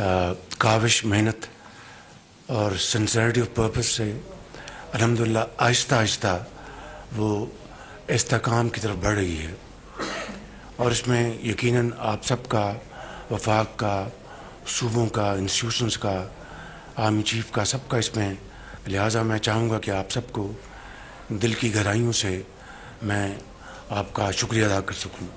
काविश, मेहनत और sincerity of purpose से अल्हम्दुलिल्लाह आहिस्ता आहिस्ता वो इस्तेकाम की तरफ बढ़ रही है। और इसमें यकीनन आप सबका, वफाक का, सूबों का, इंस्टीट्यूशंस का, आर्मी चीफ का, सबका इसमें, लिहाजा मैं चाहूँगा कि आप सबको दिल की गहराइयों से मैं आपका शुक्रिया अदा कर सकूँ।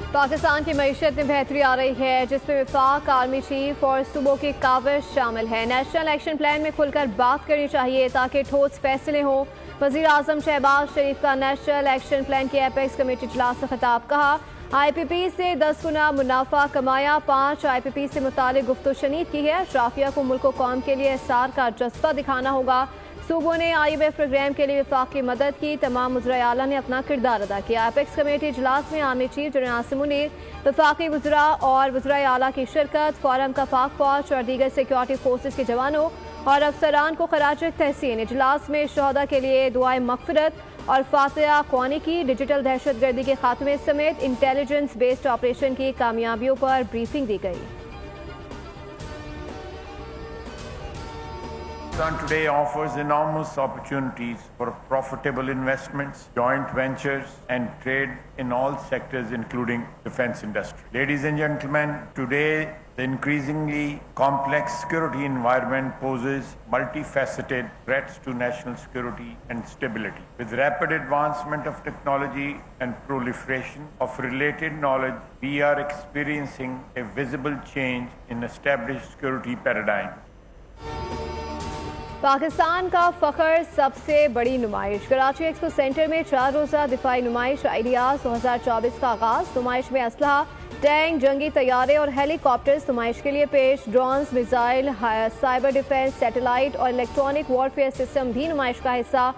पाकिस्तान की मईशत में बेहतरी आ रही है, जिसमें वफाक, आर्मी चीफ और सूबों की काविश शामिल है। नेशनल एक्शन प्लान में खुलकर बात करनी चाहिए ताकि ठोस फैसले हों। वज़ीर आज़म शहबाज शरीफ का नेशनल एक्शन प्लान की एपेक्स कमेटी इजलास से खिताब। कहा, IPP से 10 गुना मुनाफा कमाया, 5 IPP से मुतालिक गुफ्तगू शनीद की है। अशराफिया को मुल्क व कौम के लिए एहसार का जज्बा दिखाना होगा। सूबों ने IMF प्रोग्राम के लिए वफाक की मदद की। तमाम वज़राए आला ने अपना किरदार अदा किया। एपेक्स कमेटी इजलास में army chief general Asim Munir, वफाकी वज़रा और वज़राए आला की शिरकत। फोरम का पाक फौज और दीगर सिक्योरिटी फोर्सेस के जवानों और अफसरान को खराज तहसीन। इजलास में शहदा के लिए दुआए मग़फ़िरत और फातिहा ख़्वानी की। डिजिटल दहशत गर्दी के खात्मे समेत इंटेलिजेंस बेस्ड ऑपरेशन की कामयाबियों पर ब्रीफिंग दी गई। Pakistan today offers enormous opportunities for profitable investments, joint ventures and trade in all sectors including defense industry. Ladies and gentlemen, today the increasingly complex security environment poses multifaceted threats to national security and stability. With rapid advancement of technology and proliferation of related knowledge, we are experiencing a visible change in established security paradigm. Pakistan का फखर सबसे बड़ी नुमाइश। Karachi expo centre में 4 रोज़ा दिफाई नुमाइश ideas 2024 का आगाज। नुमाइश में असलहा, टैंक, जंगी तैयारे और हेलीकॉप्टर्स नुमाइश के लिए पेश। Drones, missile, cyber defence, satellite और इलेक्ट्रॉनिक वॉरफेयर सिस्टम भी नुमाइश का हिस्सा।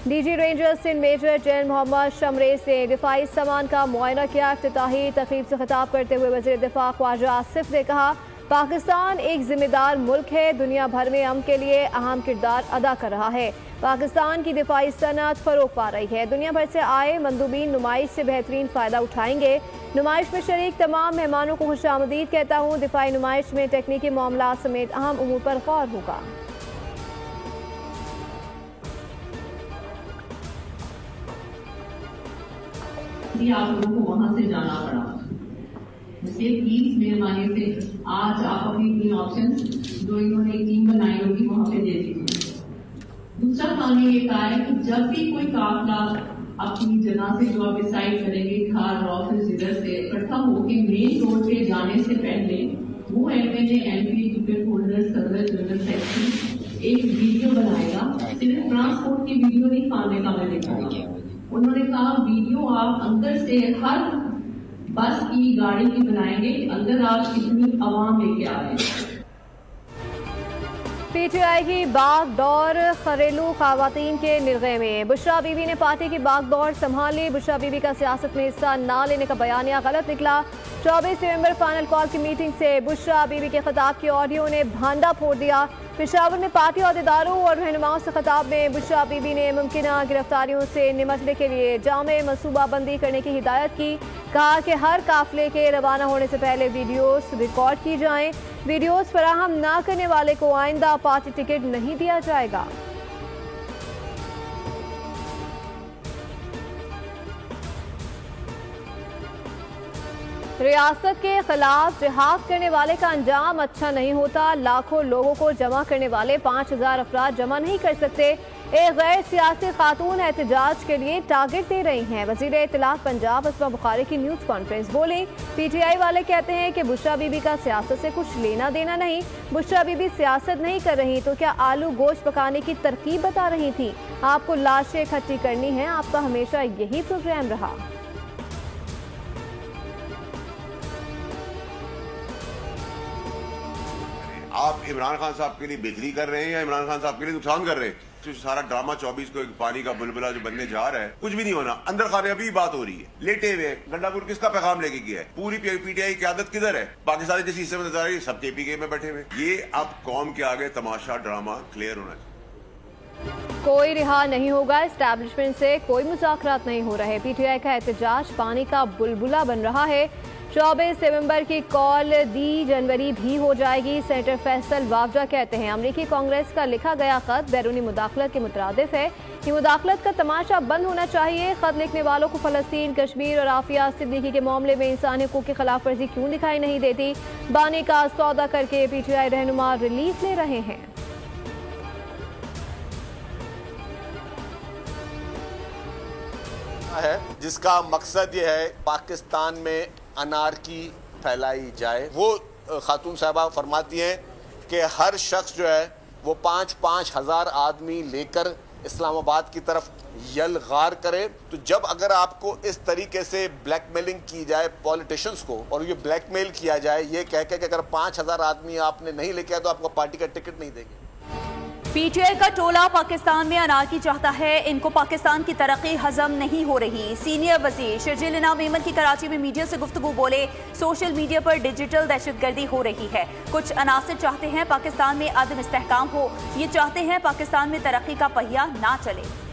DG rangers Sindh major general Mohammad Shamrez ने दिफाई सामान का मुआयना किया। इफ्तिताही तकरीब से खिताब करते हुए वज़ीर दिफा ख्वाजा आसिफ ने कहा, पाकिस्तान एक जिम्मेदार मुल्क है, दुनिया भर में अमन के लिए अहम किरदार अदा कर रहा है। पाकिस्तान की दिफाई सनत फरोग पा रही है। दुनिया भर से आए मंदूबीन नुमाइश से बेहतरीन फ़ायदा उठाएंगे। नुमाइश में शरीक तमाम मेहमानों को खुशामदीद कहता हूँ। दिफाई नुमाइश में तकनीकी मामला समेत अहम उमूर पर गौर होगा। आप लोगों को वहां से जाना पड़ा, इसलिए प्लीज मेहरबानी से आज आप अपनी अपनी ऑप्शन जो इन्होंने टीम बनाई होगी वहां पे दे दीजिए। दूसरा काम ये कहा है कि जब भी कोई काफला अपनी जगह से जो आप डिसाइड करेंगे घर ऑफिस इधर से इकट्ठा होकर मेन रोड पे जाने से पहले वो MLA MP ticket holder server general secretary एक वीडियो बनाएगा। सिर्फ ट्रांसपोर्ट की वीडियो नहीं पाने का मैं देखूंगा। उन्होंने कहा वीडियो आप अंदर से हर बस की गाड़ी की बनाएंगे, अंदर आप कितनी आवाम लेके आ रहे हैं। PTI की बागडोर घरेलू खवातीन के निर्गए में। बुशरा बीबी ने पार्टी की बागडोर संभाल ली। बुशरा बीबी का सियासत में हिस्सा न लेने का बयानिया गलत निकला। 24 नवंबर फाइनल कॉल की मीटिंग से बुशरा बीबी के खिताब की ऑडियो ने भांडा फोड़ दिया। पेशावर में पार्टी अहदेदारों और रहनुमाओं से खिताब में बुशरा बीबी ने मुमकिना गिरफ्तारियों से निपटने के लिए जामे मनसूबाबंदी करने की हिदायत की। कहा कि हर काफिले के रवाना होने से पहले वीडियोस रिकॉर्ड की जाएं। वीडियोस फराहम न करने वाले को आइंदा पार्टी टिकट नहीं दिया जाएगा। रियासत के खिलाफ जिहाद करने वाले का अंजाम अच्छा नहीं होता। लाखों लोगों को जमा करने वाले 5000 अफराद जमा नहीं कर सकते। एक गैर सियासी खातून एहतजाज के लिए टारगेट दे रही हैं। वजीर इत्तलाफ पंजाब असमा बुखारी की न्यूज़ कॉन्फ्रेंस बोली। PTI वाले कहते हैं कि बुशरा बीबी का सियासत से कुछ लेना देना नहीं। बुशरा बीबी सियासत नहीं कर रही तो क्या आलू गोश्त पकाने की तरकीब बता रही थी। आपको लाशें इकट्ठी करनी है, आपका हमेशा यही प्रोग्राम रहा। आप इमरान खान साहब के लिए बेहतरी कर रहे हैं या इमरान खान साहब के लिए नुकसान कर रहे हैं। तो सारा ड्रामा 24 को एक पानी का बुलबुला जो बनने जा रहा है, कुछ भी नहीं होना। अंदर खाने अभी बात हो रही है, लेटे हुए गंडापुर किसका पैगाम लेके गया है। पूरी PTI की आदत किधर है। पाकिस्तानी जैसी हिस्से में नजर आ रही है, सब KPK में बैठे हुए। ये अब कौम के आगे तमाशा ड्रामा क्लियर होना चाहिए। कोई रिहा नहीं होगा, एस्टैब्लिशमेंट से कोई मुज़ाकरात नहीं हो रहे। PTI का एहतजाज पानी का बुलबुला बन रहा है। 24 नवंबर की कॉल दी जनवरी भी हो जाएगी। सेनेटर फैसल वावजा कहते हैं अमरीकी कांग्रेस का लिखा गया खत बैरूनी मुदाखलत के मुतरादिफ है। ये मुदाखलत का तमाशा बंद होना चाहिए। खत लिखने वालों को फलस्तीन, कश्मीर और आफिया सिद्दीकी के मामले में इंसानी हकूक की खिलाफ वर्जी क्यों दिखाई नहीं देती। बानी का सौदा करके PTI रहनुमा रिलीफ ले रहे हैं। है जिसका मकसद ये है पाकिस्तान में अनारकी फैलाई जाए। वो खातून साहबा फरमाती हैं कि हर शख्स जो है वो 5-5 हज़ार आदमी लेकर इस्लामाबाद की तरफ यलगार करे। तो जब अगर आपको इस तरीके से ब्लैकमेलिंग की जाए पॉलिटिशियंस को और ये ब्लैकमेल किया जाए ये कह के कि अगर 5,000 आदमी आपने नहीं लेके आए तो आपको पार्टी का टिकट नहीं देंगे। PTI का टोला पाकिस्तान में अनारकी चाहता है। इनको पाकिस्तान की तरक्की हजम नहीं हो रही। सीनियर वजीर शर्जील इनाम मेमन की कराची में मीडिया से गुफ्तगू बोले सोशल मीडिया पर डिजिटल दहशतगर्दी हो रही है। कुछ अनासर चाहते हैं पाकिस्तान में अदम इस्तेहकाम हो। ये चाहते हैं पाकिस्तान में तरक्की का पहिया ना चले।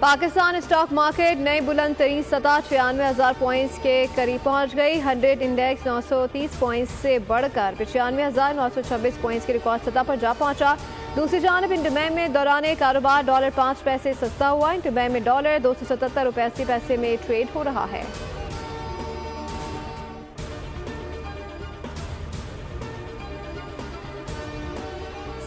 पाकिस्तान स्टॉक मार्केट नई बुलंद तरीन सतह 96,000 पॉइंट्स के करीब पहुंच गई। 100 इंडेक्स 930 पॉइंट्स से बढ़कर 95,926 पॉइंट्स की रिकॉर्ड सतह पर जा पहुंचा। दूसरी जानब इंडोमैन में दौरान कारोबार $5 सस्ता हुआ। इंडोमैन में डॉलर $277.80 में ट्रेड हो रहा है।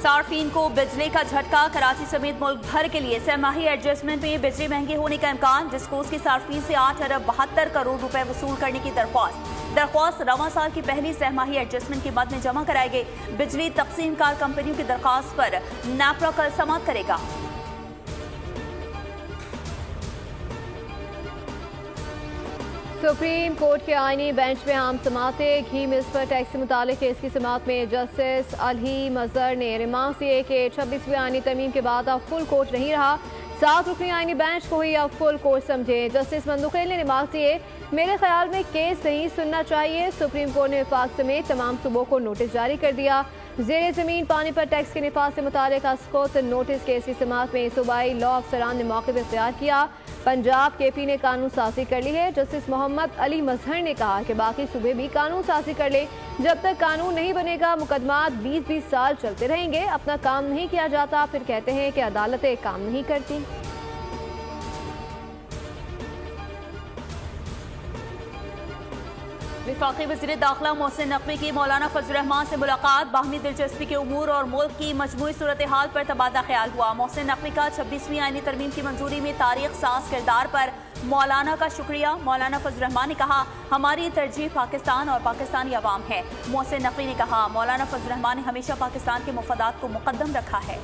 सार्फिन को बिजली का झटका। कराची समेत मुल्क भर के लिए सहमाही एडजस्टमेंट में बिजली महंगी होने का इम्कान। डिस्कोस की सार्फिन से 8 अरब 72 करोड़ रुपए वसूल करने की दरख्वास्त रवां साल की पहली सहमाही एडजस्टमेंट की मद में जमा कराई गई। बिजली तकसीमकार कंपनियों की दरख्वास्त पर नैपरा कल समाअत करेगा। सुप्रीम कोर्ट के आईनी बेंच में आम समातें। घी मिल्स पर टैक्स से मुतालिक केस की समाअत में जस्टिस अलही मजहर ने रिमार्क दिए कि 26वीं आईनी तरमीम के बाद अब फुल कोर्ट नहीं रहा। 7 रुकनी आईनी बेंच को ही अब फुल कोर्ट समझे। जस्टिस मंदुखैल ने रिमार्क दिए मेरे ख्याल में केस नहीं सुनना चाहिए। सुप्रीम कोर्ट ने वफाक समेत तमाम सूबों को नोटिस जारी कर दिया। ज़ेरे ज़मीन पानी पर टैक्स के निफाज से मुतालिक अस्कोत नोटिस केस की समाअत में सूबाई लॉ अफसरान ने मौक़िफ़ इख्तियार किया। पंजाब KP ने कानून साजी कर ली है। जस्टिस मोहम्मद अली मजहर ने कहा कि बाकी सूबे भी कानून साजी कर ले। जब तक कानून नहीं बनेगा मुकदमात 20-20 साल चलते रहेंगे। अपना काम नहीं किया जाता फिर कहते हैं कि अदालतें काम नहीं करती। वफाकी वज़ीर दाखिला मोहसिन नकवी की मौलाना फजल रहमान से मुलाकात। बाहमी दिलचस्पी के उमूर और मुल्क की मजमूई सूरत हाल पर तबादला ख्याल हुआ। मोहसिन नकवी का 26वीं आईनी तरमीम की मंजूरी में तारीख साज किरदार पर मौलाना का शुक्रिया। मौलाना फजल रहमान ने कहा हमारी तरजीह पाकिस्तान और पाकिस्तानी अवाम है। मोहसिन नकवी ने कहा मौलाना फजल रहमान ने हमेशा पाकिस्तान के मुफादात को मुकद्दम रखा है।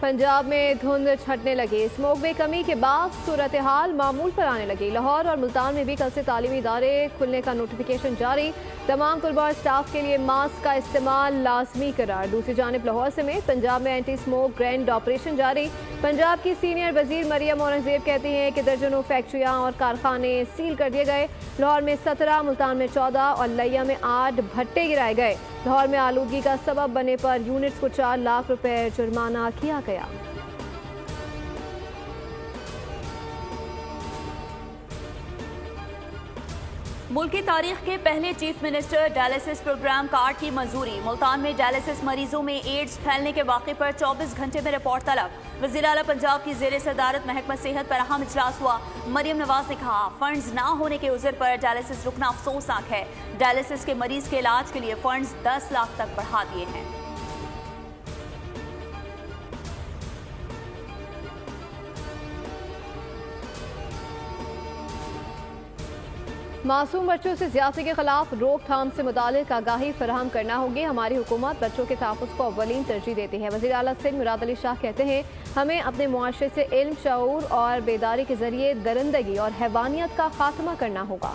पंजाब में धुंध छटने लगी। स्मोक में कमी के बाद सूरत हाल मामूल पर आने लगी। लाहौर और मुल्तान में भी कल से तालीमी इदारे खुलने का नोटिफिकेशन जारी। तमाम तलबा और स्टाफ के लिए मास्क का इस्तेमाल लाजमी करार। दूसरी जानिब लाहौर समेत पंजाब में एंटी स्मोक ग्रैंड ऑपरेशन जारी। पंजाब की सीनियर वजीर मरियम औरंगजेब कहती हैं कि दर्जनों फैक्ट्रियाँ और कारखाने सील कर दिए गए। लाहौर में 17, मुल्तान में 14 और लिया में 8 भट्टे गिराए गए। लाहौर में आलूगी का सबब बनने पर यूनिट्स को 4 लाख रुपए जुर्माना किया गया। मुल्क की तारीख के पहले chief minister dialysis programme card की मंजूरी। मुल्तान में डायलिसिस मरीजों में एड्स फैलने के वाक़े पर 24 घंटे में रिपोर्ट तलब। वज़ीर आला पंजाब की ज़ेरे सदारत महकमा सेहत पर अहम इजलास हुआ। मरियम नवाज ने कहा फंड्स ना होने के उज़र पर डायलिसिस रुकना अफसोसनाक है। डायलिसिस के मरीज के इलाज के लिए फंड्स 10 लाख तक बढ़ा दिए हैं। मासूम बच्चों से ज्यादती के खिलाफ रोकथाम से मुतालिक आगाही फराहम करना होगी। हमारी हुकूमत बच्चों के तहफ़्फ़ुज़ को अव्वलीन तरजीह देती है। वज़ीर आला सिंध मुराद अली शाह कहते हैं हमें अपने मुआशरे से इल्म, शऊर और बेदारी के जरिए दरिंदगी और हैवानियत का खात्मा करना होगा।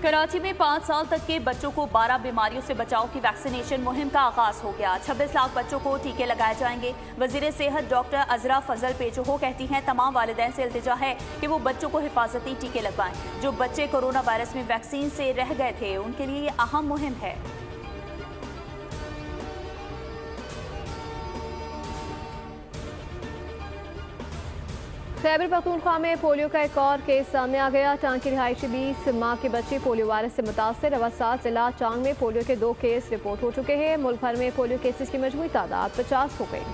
कराची में 5 साल तक के बच्चों को 12 बीमारियों से बचाव की वैक्सीनेशन मुहिम का आगाज हो गया। 26 लाख बच्चों को टीके लगाए जाएंगे। वजीर सेहत डॉक्टर अजरा फजल पेचोहो कहती हैं तमाम वालिदैन से इल्तिजा है कि वो बच्चों को हिफाजती टीके लगवाएं। जो बच्चे कोरोना वायरस में वैक्सीन से रह गए थे उनके लिए ये अहम मुहिम है। खैबर पख्तूनख्वा में पोलियो का एक और केस सामने आ गया। टांग की रिहायशी 20 माह के बच्चे पोलियो वायरस से मुतासर। अवसात जिला टांग में पोलियो के 2 केस रिपोर्ट हो चुके हैं। मुल्क भर में पोलियो केसेस की मजमूई तादाद 50 हो गई।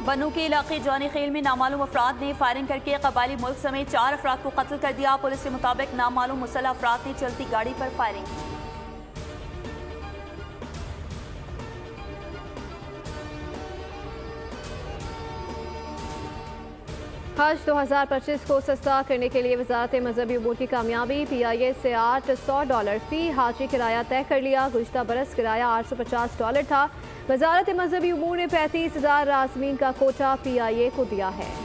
बन्नू के इलाके जानी खेल में नामालूम अफराद ने फायरिंग करके कबायली मुल्क समेत 4 अफराद को कत्ल कर दिया। पुलिस के मुताबिक नामालूम मुसल्लह अफराद ने चलती गाड़ी पर फायरिंग की। हज 2025 को सस्ता करने के लिए वजारत मजहबी अमूर की कामयाबी। PIA से $800 फी हाजी किराया तय कर लिया। गुज़िश्ता बरस किराया $850 था। वजारत मजहबी अमूर ने 35,000 राज़मीन का कोटा PIA को दिया है।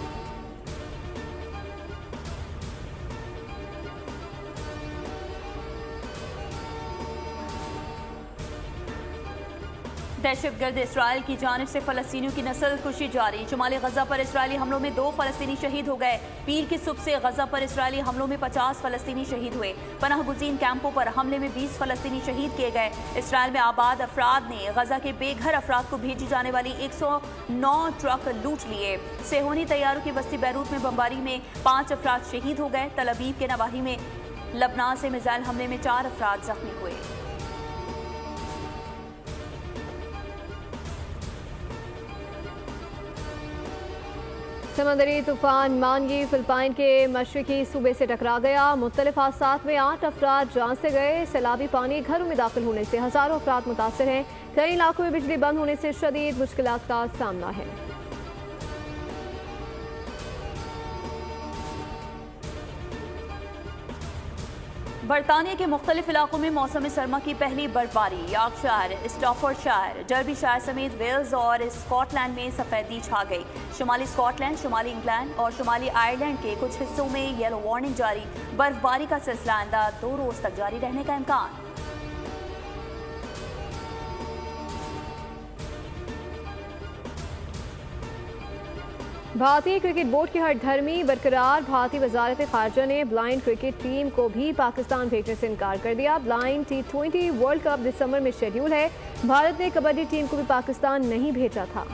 दहशतगर्द इसराइल की जानिब से फलस्तीनियों की नस्ल कुशी जारी। शुमाली गजा पर इसराइली हमलों में 2 फलस्तीनी शहीद हो गए। पीर की सुबह से गजा पर इसराइली हमलों में 50 फलस्तीनी शहीद हुए। पनाह गुज़ीन कैंपों पर हमले में 20 फलस्तीनी शहीद किए गए। इसराइल में आबाद अफराद ने गजा के बेघर अफराद को भेजी जाने वाली 109 ट्रक लूट लिए। सेहोनी तैयारों की बस्ती बैरूत में बमबारी में 5 अफराद शहीद हो गए। तल अवीव के नवाही में लबनान से मिसाइल हमले में 4 अफराद जख्मी हुए। समंदरी तूफान मानगी फिलिपाइन के मशरकी सूबे से टकरा गया। मुख्तलिफ हादसात में 8 अफराद जान से गए। सैलाबी पानी घरों में दाखिल होने से हजारों अफराद मुतासर हैं। कई इलाकों में बिजली बंद होने से शदीद मुश्किलात का सामना है। बरतानिया के मुख्तलिफ इलाकों में मौसम सरमा की पहली बर्फबारी। यॉर्कशायर, स्टैफोर्डशायर, डर्बीशायर समेत वेल्स और स्कॉटलैंड में सफेदी छा गई। शुमाली स्कॉटलैंड, शुमाली इंग्लैंड और शुमाली आयरलैंड के कुछ हिस्सों में येलो वार्निंग जारी। बर्फबारी का सिलसिला आइंदा 2 रोज तक जारी रहने का इम्कान। भारतीय क्रिकेट बोर्ड की हठधर्मी बरकरार। भारतीय वजारत खारजा ने ब्लाइंड क्रिकेट टीम को भी पाकिस्तान भेजने से इनकार कर दिया। ब्लाइंड T20 वर्ल्ड कप दिसंबर में शेड्यूल है। भारत ने कबड्डी टीम को भी पाकिस्तान नहीं भेजा था।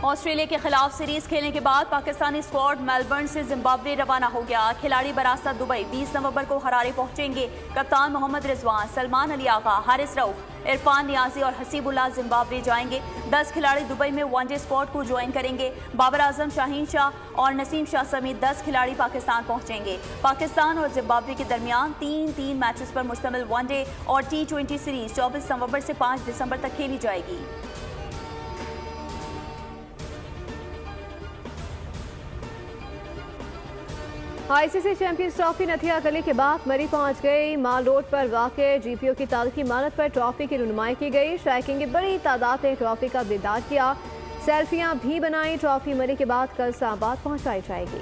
ऑस्ट्रेलिया के खिलाफ सीरीज खेलने के बाद पाकिस्तानी स्क्वाड मेलबर्न से जिम्बाब्वे रवाना हो गया। खिलाड़ी बरास्ता दुबई 20 नवंबर को हरारे पहुंचेंगे। कप्तान मोहम्मद रिजवान, सलमान अली आगा, हारिस रऊफ, इरफान नियाजी और हसीबुल्लाह जिम्बाब्वे जाएंगे। 10 खिलाड़ी दुबई में वनडे स्क्वाड को ज्वाइन करेंगे। बाबर आजम, शाहीन शाह और नसीम शाह समेत 10 खिलाड़ी पाकिस्तान पहुंचेंगे। पाकिस्तान और जिम्बाब्वे के दरमियान 3 मैचेस पर मुश्तमिल वनडे और T20 सीरीज 24 नवंबर से 5 दिसंबर तक खेली जाएगी। ICC चैंपियंस ट्रॉफी नथिया गली के बाद मरी पहुंच गई। माल रोड पर वाक़े GPO की तारीखी इमारत पर ट्रॉफी की रुनुमाई की गई। शायकीन की बड़ी तादाद ने ट्रॉफी का दीदार किया। सेल्फियां भी बनाई। ट्रॉफी मरी के बाद कल इस्लामाबाद पहुंचाई जाएगी।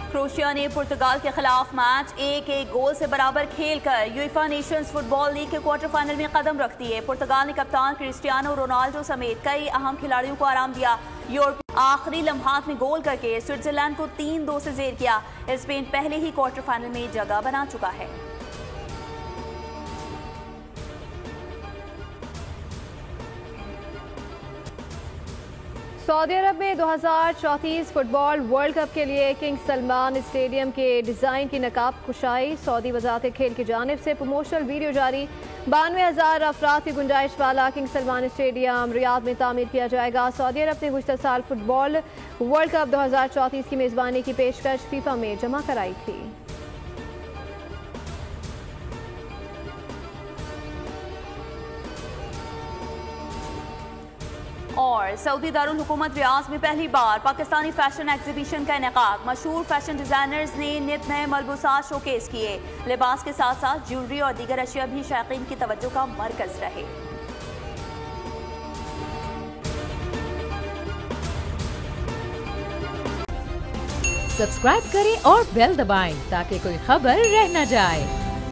क्रोएशिया ने पुर्तगाल के खिलाफ मैच 1-1 गोल से बराबर खेलकर यूएफा नेशंस फुटबॉल लीग के क्वार्टर फाइनल में कदम रख दिए। पुर्तगाल ने कप्तान क्रिस्टियानो रोनाल्डो समेत कई अहम खिलाड़ियों को आराम दिया। यूरोप आखिरी लम्हात में गोल करके स्विट्जरलैंड को 3-2 से जेर किया। स्पेन पहले ही क्वार्टर फाइनल में जगह बना चुका है। सऊदी अरब में 2034 फुटबॉल वर्ल्ड कप के लिए किंग सलमान स्टेडियम के डिज़ाइन की नकाब कुशाई। सऊदी वजारत खेल की जानिब से प्रमोशनल वीडियो जारी। 92,000 अफराद की गुंजाइश वाला किंग सलमान स्टेडियम रियाद में तामीर किया जाएगा। सऊदी अरब ने गुज़श्ता साल फुटबॉल वर्ल्ड कप 2034 की मेज़बानी की पेशकश फीफा में जमा कराई थी। और सऊदी दारुल हुकूमत रियाज में पहली बार पाकिस्तानी फैशन एग्जीबिशन का इनेकाद। मशहूर फैशन डिजाइनर्स ने नित नए मलबूसात शोकेस किए। लिबास के साथ साथ ज्वेलरी और दीगर अशिया भी शायकीन की तवज्जो का मरकज रहे। सब्सक्राइब करें और बेल दबाएं ताकि कोई खबर रह न जाए।